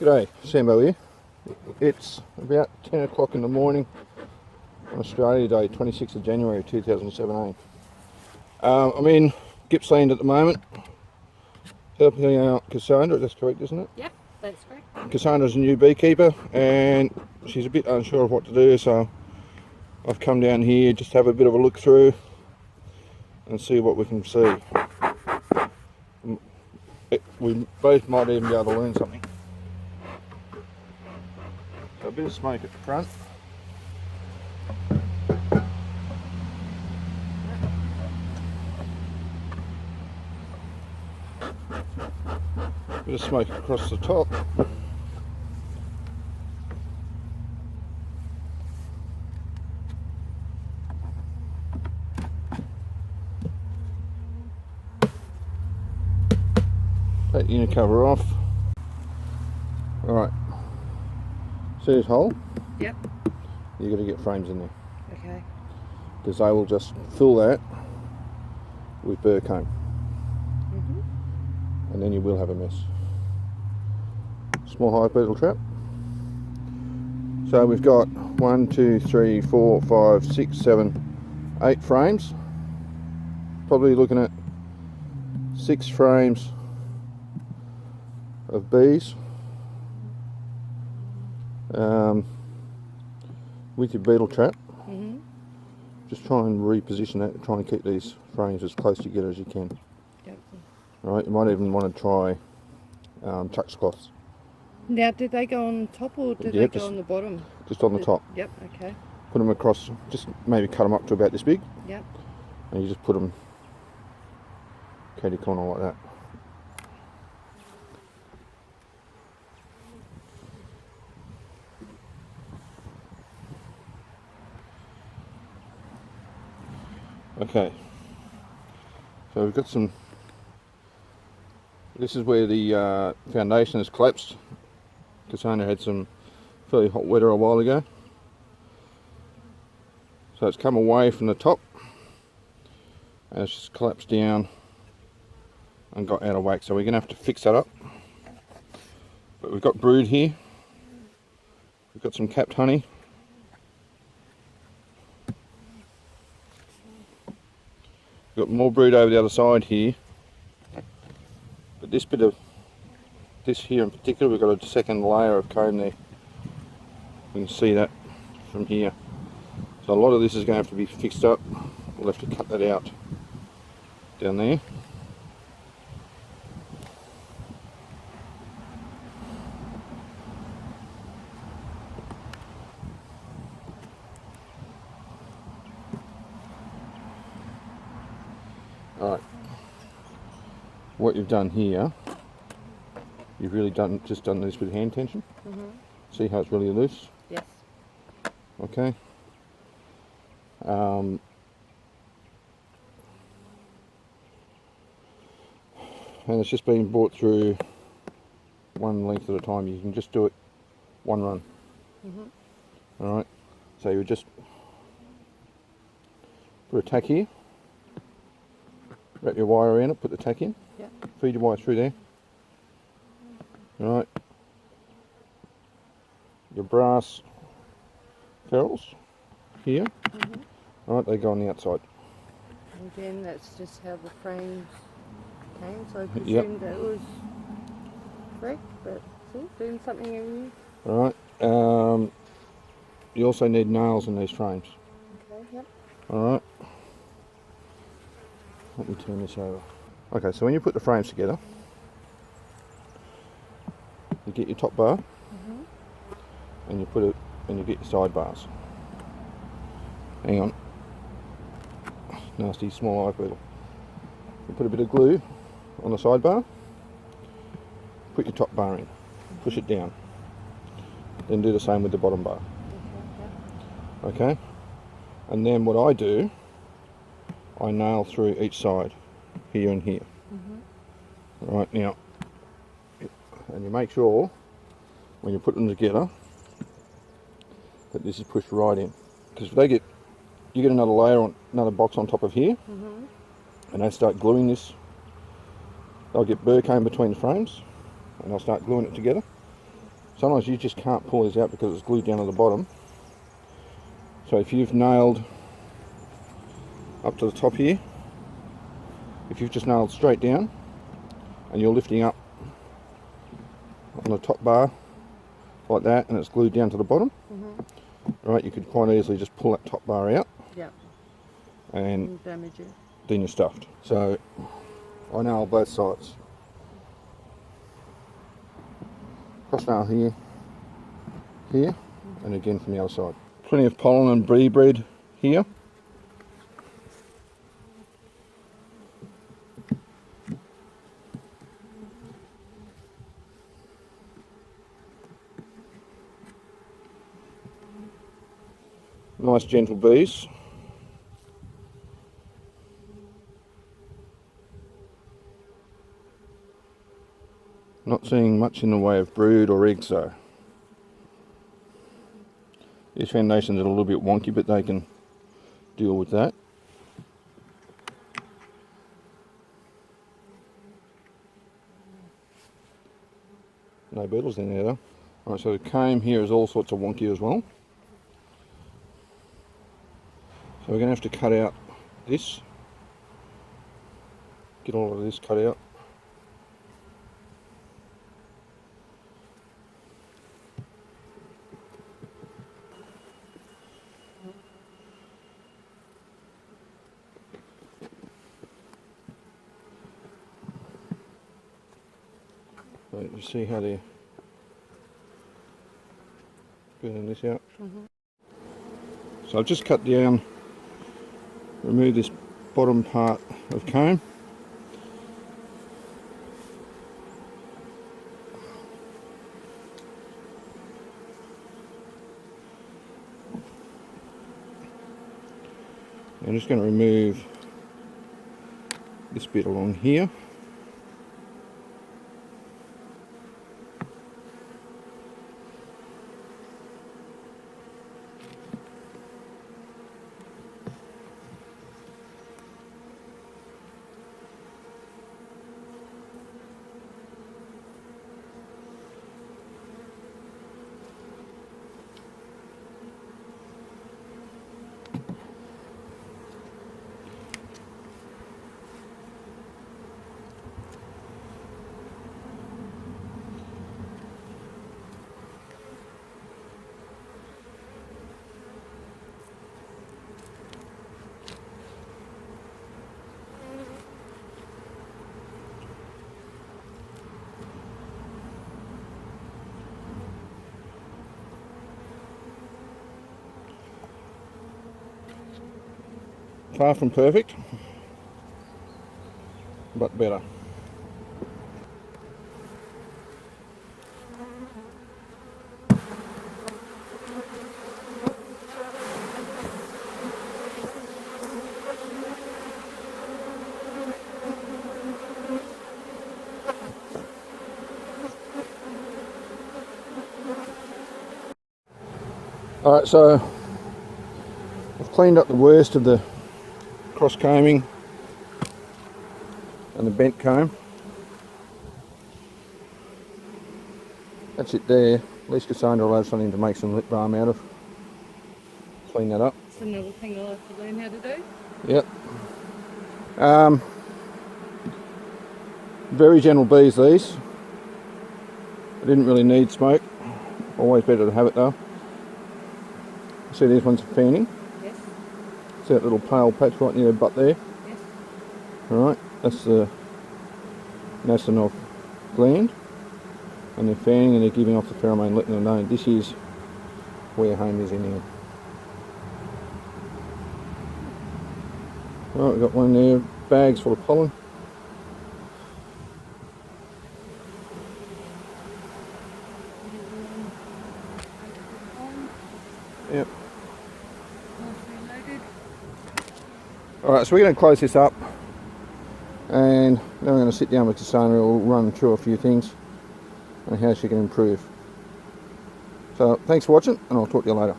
G'day, Sambo here. It's about 10 o'clock in the morning on Australia Day, 26th of January 2017. I'm in Gippsland at the moment, helping out Cassandra, that's correct isn't it? Yep, that's correct. Cassandra's a new beekeeper and she's a bit unsure of what to do, so I've come down here just to have a bit of a look through and see what we can see. We both might even be able to learn something. So a bit of smoke at the front. Bit of smoke across the top. Take the inner cover off. Alright. See this hole? Yep. You've got to get frames in there. Okay. Because they will just fill that with burr comb. And then you will have a mess. Small hive beetle trap. So we've got 1, 2, 3, 4, 5, 6, 7, 8 frames. Probably looking at 6 frames of bees. With your beetle trap. Just try and reposition that, try and keep these frames as close together as you can. Yep. Right, you might even want to try chucks cloths. Now, did they go on top or did they go on the bottom? Just on the top. Yep, okay. Put them across, just maybe cut them up to about this big. Yep. And you just put them catty corner like that. Okay, so we've got some, this is where the foundation has collapsed. Cassandra had some fairly hot weather a while ago. So it's come away from the top and it's just collapsed down and got out of whack. So we're going to have to fix that up. But we've got brood here. We've got some capped honey. We've got more brood over the other side here, but this here in particular, we've got a second layer of comb there. You can see that from here. So a lot of this is going to have to be fixed up. We'll have to cut that out down there. Alright, what you've done here, you've really just done this with hand tension. See how it's really loose? Yes. Okay. And it's just being brought through one length at a time. You can just do it one run. Alright, so you would just put a tack here. Wrap your wire around it, put the tack in, feed your wire through there. Alright, your brass ferrules here, alright, they go on the outside. And again, that's just how the frames came, so I presumed that was correct, but see, doing something in you. Alright, you also need nails in these frames. Okay, yep. Alright. Let me turn this over. Okay, so when you put the frames together, you get your top bar, and you put it, and you get your side bars. Hang on. Nasty small hive beetle. You put a bit of glue on the side bar, put your top bar in, push it down. Then do the same with the bottom bar. Okay? And then what I do, I nail through each side, here and here. Right now, and you make sure when you put them together that this is pushed right in, because if you get another layer on, another box on top of here, and they start gluing this, they'll get burr comb between the frames, and I'll start gluing it together. sometimes you just can't pull these out because it's glued down to the bottom. So if you've nailed up to the top here, if you've just nailed straight down and you're lifting up on the top bar like that and it's glued down to the bottom, right, you could quite easily just pull that top bar out. Yep. And damage it. Then you're stuffed. So I nail both sides. Cross nail here, here, and again from the other side. Plenty of pollen and bee bread here. Nice gentle bees. Not seeing much in the way of brood or eggs though. These foundations are a little bit wonky, but they can deal with that. No beetles in there though. Alright, so the comb here is all sorts of wonky as well. So we're going to have to cut out this. Get all of this cut out. So you see how they're burning this out. So I've just cut down, remove this bottom part of comb. I'm just going to remove this bit along here. Far from perfect, but better. Alright, so I've cleaned up the worst of the cross combing and the bent comb. That's it there. At least Cassandra will have something to make some lip balm out of. Clean that up. It's another thing I'll have to learn how to do. Yep. Very gentle bees these. I didn't really need smoke. Always better to have it though. See these ones are fanning? Yes. See that little pale patch right near the butt there? Yes. Alright, that's the Nasanov gland. And they're fanning and they're giving off the pheromone, letting them know this is where home is in here. Alright, we've got one there, bags full of pollen. Yep. Alright, so we're going to close this up and then we're going to sit down with Cassandra. We'll run through a few things and how she can improve. So thanks for watching and I'll talk to you later.